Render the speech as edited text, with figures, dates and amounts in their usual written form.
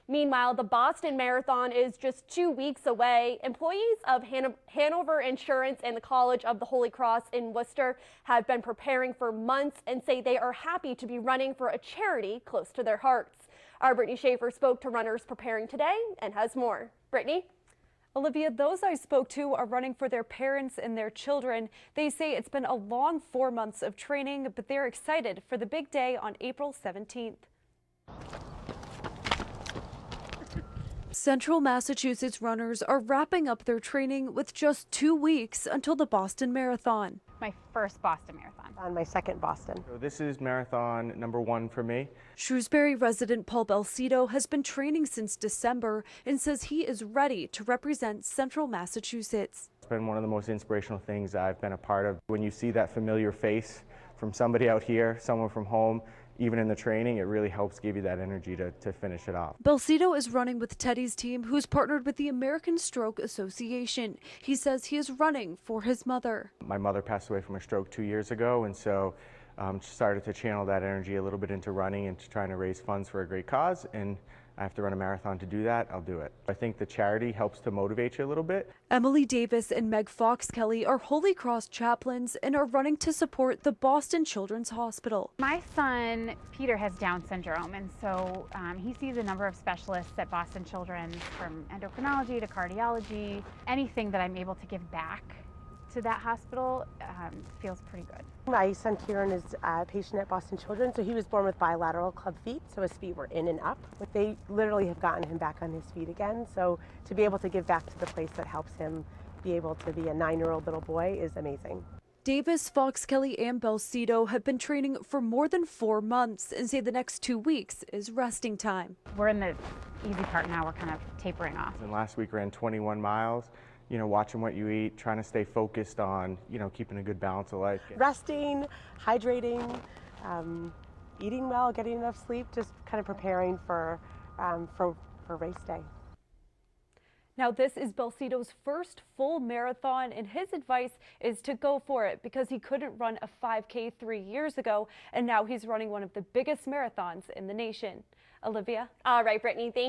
Meanwhile, the Boston Marathon is just 2 weeks away. Employees of Hanover Insurance and the College of the Holy Cross in Worcester have been preparing for months and say they are happy to be running for a charity close to their hearts. Our Brittany Schaefer spoke to runners preparing today and has more. Brittany? Olivia, those I spoke to are running for their parents and their children. They say it's been a long 4 months of training, but they're excited for the big day on April 17th. Central Massachusetts runners are wrapping up their training with just 2 weeks until the Boston Marathon. My first Boston Marathon. On my second Boston. So this is marathon number 1 for me. Shrewsbury resident Paul Belcito has been training since December and says he is ready to represent Central Massachusetts. It's been one of the most inspirational things I've been a part of. When you see that familiar face from somebody out here, someone from home, even in the training, it really helps give you that energy to finish it off. Belcito is running with Teddy's team, who's partnered with the American Stroke Association. He says he is running for his mother. My mother passed away from a stroke 2 years ago, and so started to channel that energy a little bit into running and to trying to raise funds for a great cause. And I have to run a marathon to do that, I'll do it. I think the charity helps to motivate you a little bit. Emily Davis and Meg Fox Kelly are Holy Cross chaplains and are running to support the Boston Children's Hospital. My son, Peter, has Down syndrome, and so he sees a number of specialists at Boston Children's, from endocrinology to cardiology. Anything that I'm able to give back to that hospital feels pretty good. My son Kieran is a patient at Boston Children's, so he was born with bilateral club feet, so his feet were in and up. But they literally have gotten him back on his feet again, so to be able to give back to the place that helps him be able to be a 9-year-old little boy is amazing. Davis, Fox Kelly, and Belcito have been training for more than 4 months and say the next 2 weeks is resting time. We're in the easy part now, we're kind of tapering off. And last week ran 21 miles. You know, watching what you eat, trying to stay focused on, you know, keeping a good balance of life. Resting, hydrating, eating well, getting enough sleep, just kind of preparing for race day. Now, this is Belcito's first full marathon, and his advice is to go for it because he couldn't run a 5K 3 years ago, and now he's running one of the biggest marathons in the nation. Olivia? All right, Brittany, thank you.